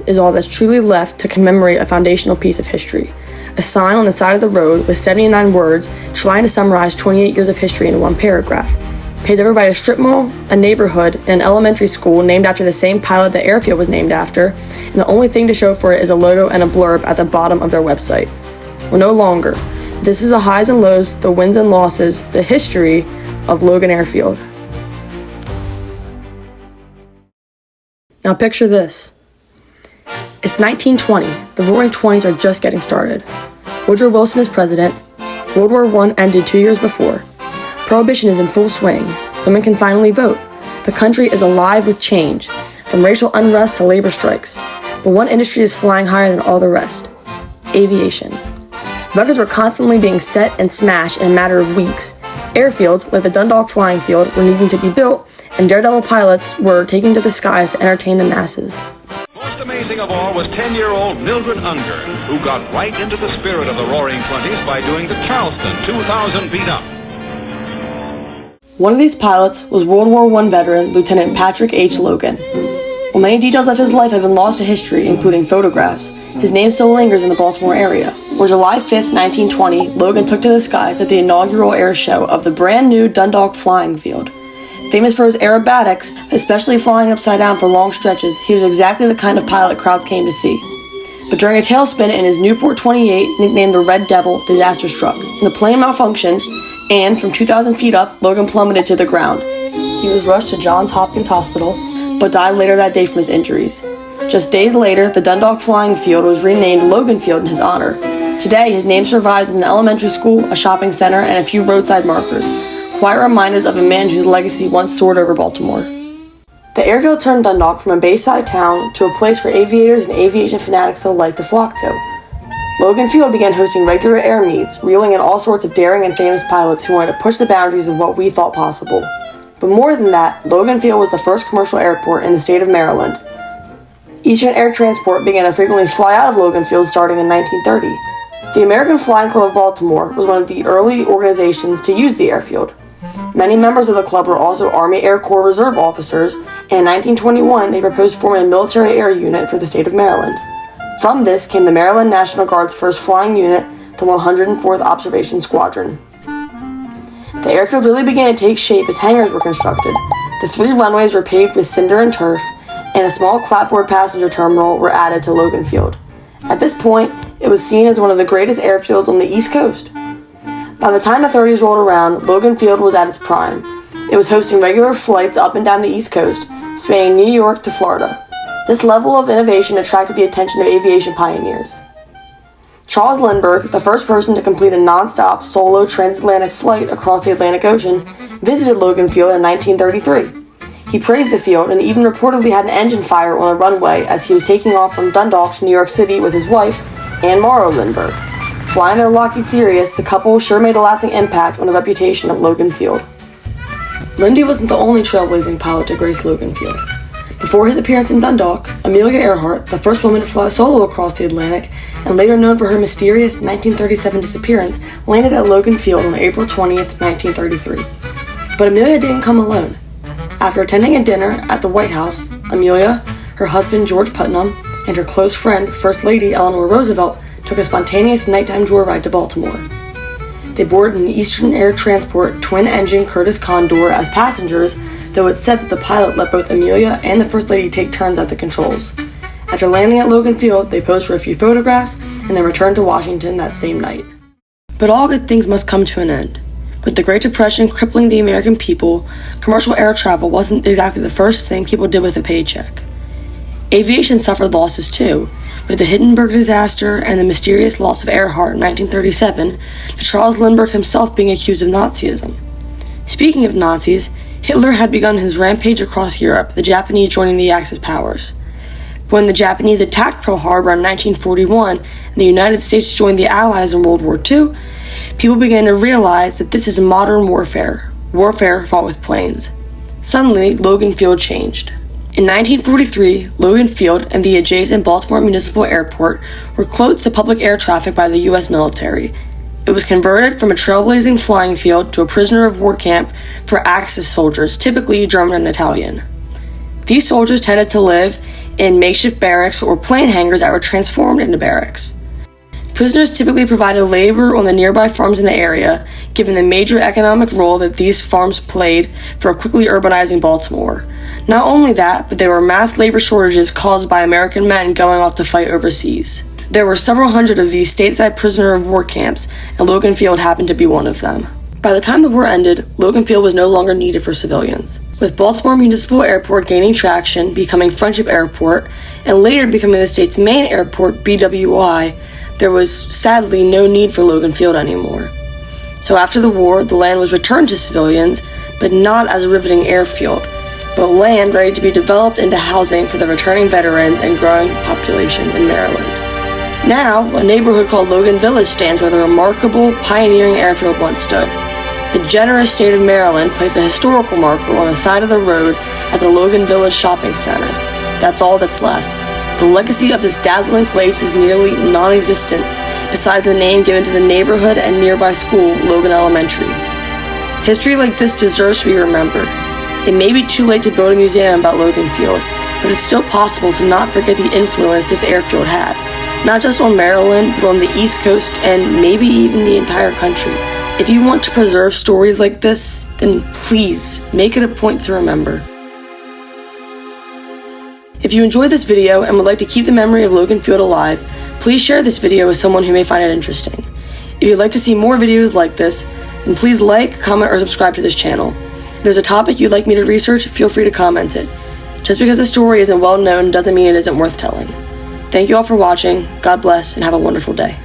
is all that's truly left to commemorate a foundational piece of history. A sign on the side of the road with 79 words trying to summarize 28 years of history in one paragraph. Paved over by a strip mall, a neighborhood, and an elementary school named after the same pilot that Airfield was named after, and the only thing to show for it is a logo and a blurb at the bottom of their website. Well, no longer. This is the highs and lows, the wins and losses, the history of Logan Airfield. Now picture this. It's 1920. The Roaring Twenties are just getting started. Woodrow Wilson is president. World War I ended 2 years before. Prohibition is in full swing. Women can finally vote. The country is alive with change, from racial unrest to labor strikes. But one industry is flying higher than all the rest: aviation. Records were constantly being set and smashed in a matter of weeks. Airfields, like the Dundalk Flying Field, were needing to be built, and daredevil pilots were taking to the skies to entertain the masses. Most amazing of all was 10-year-old Mildred Unger, who got right into the spirit of the Roaring Twenties by doing the Charleston 2,000 feet up. One of these pilots was World War I veteran Lieutenant Patrick H. Logan. While many details of his life have been lost to history, including photographs, his name still lingers in the Baltimore area, where July 5, 1920, Logan took to the skies at the inaugural air show of the brand new Dundalk Flying Field. Famous for his aerobatics, especially flying upside down for long stretches, he was exactly the kind of pilot crowds came to see. But during a tailspin in his Newport 28, nicknamed the Red Devil, disaster struck, and the plane malfunctioned, and from 2,000 feet up, Logan plummeted to the ground. He was rushed to Johns Hopkins Hospital, but died later that day from his injuries. Just days later, the Dundalk Flying Field was renamed Logan Field in his honor. Today, his name survives in an elementary school, a shopping center, and a few roadside markers, quiet reminders of a man whose legacy once soared over Baltimore. The airfield turned Dundalk from a bayside town to a place where aviators and aviation fanatics alike to flock to. Logan Field began hosting regular air meets, reeling in all sorts of daring and famous pilots who wanted to push the boundaries of what we thought possible. But more than that, Logan Field was the first commercial airport in the state of Maryland. Eastern Air Transport began to frequently fly out of Logan Field starting in 1930. The American Flying Club of Baltimore was one of the early organizations to use the airfield. Many members of the club were also Army Air Corps Reserve officers, and in 1921 they proposed forming a military air unit for the state of Maryland. From this came the Maryland National Guard's first flying unit, the 104th Observation Squadron. The airfield really began to take shape as hangars were constructed. The 3 runways were paved with cinder and turf, and a small clapboard passenger terminal were added to Logan Field. At this point, it was seen as one of the greatest airfields on the East Coast. By the time the 30s rolled around, Logan Field was at its prime. It was hosting regular flights up and down the East Coast, spanning New York to Florida. This level of innovation attracted the attention of aviation pioneers. Charles Lindbergh, the first person to complete a non-stop solo transatlantic flight across the Atlantic Ocean, visited Logan Field in 1933. He praised the field and even reportedly had an engine fire on a runway as he was taking off from Dundalk to New York City with his wife, Anne Morrow Lindbergh. Flying their Lockheed Sirius, the couple sure made a lasting impact on the reputation of Logan Field. Lindy wasn't the only trailblazing pilot to grace Logan Field. Before his appearance in Dundalk, Amelia Earhart, the first woman to fly solo across the Atlantic, and later known for her mysterious 1937 disappearance, landed at Logan Field on April 20th, 1933. But Amelia didn't come alone. After attending a dinner at the White House, Amelia, her husband George Putnam, and her close friend, First Lady Eleanor Roosevelt, took a spontaneous nighttime joyride to Baltimore. They boarded an Eastern Air Transport twin-engine Curtiss Condor as passengers, though it's said that the pilot let both Amelia and the First Lady take turns at the controls. After landing at Logan Field, they posed for a few photographs and then returned to Washington that same night. But all good things must come to an end. With the Great Depression crippling the American people, commercial air travel wasn't exactly the first thing people did with a paycheck. Aviation suffered losses too, with the Hindenburg disaster and the mysterious loss of Earhart in 1937, to Charles Lindbergh himself being accused of Nazism. Speaking of Nazis, Hitler had begun his rampage across Europe, the Japanese joining the Axis powers. When the Japanese attacked Pearl Harbor in 1941 and the United States joined the Allies in World War II, people began to realize that this is modern warfare fought with planes. Suddenly, Logan Field changed. In 1943, Logan Field and the adjacent Baltimore Municipal Airport were closed to public air traffic by the U.S. military. It was converted from a trailblazing flying field to a prisoner of war camp for Axis soldiers, typically German and Italian. These soldiers tended to live in makeshift barracks or plane hangars that were transformed into barracks. Prisoners typically provided labor on the nearby farms in the area, given the major economic role that these farms played for quickly urbanizing Baltimore. Not only that, but there were mass labor shortages caused by American men going off to fight overseas. There were several hundred of these stateside prisoner of war camps, and Logan Field happened to be one of them. By the time the war ended, Logan Field was no longer needed for civilians. With Baltimore Municipal Airport gaining traction, becoming Friendship Airport, and later becoming the state's main airport, BWI, there was sadly no need for Logan Field anymore. So after the war, the land was returned to civilians, but not as a riveting airfield, but land ready to be developed into housing for the returning veterans and growing population in Maryland. Now, a neighborhood called Logan Village stands where the remarkable, pioneering airfield once stood. The generous state of Maryland placed a historical marker on the side of the road at the Logan Village Shopping Center. That's all that's left. The legacy of this dazzling place is nearly non-existent, besides the name given to the neighborhood and nearby school, Logan Elementary. History like this deserves to be remembered. It may be too late to build a museum about Logan Field, but it's still possible to not forget the influence this airfield had, not just on Maryland, but on the East Coast and maybe even the entire country. If you want to preserve stories like this, then please make it a point to remember. If you enjoyed this video and would like to keep the memory of Logan Field alive, please share this video with someone who may find it interesting. If you'd like to see more videos like this, then please like, comment, or subscribe to this channel. If there's a topic you'd like me to research, feel free to comment it. Just because a story isn't well known doesn't mean it isn't worth telling. Thank you all for watching, God bless, and have a wonderful day.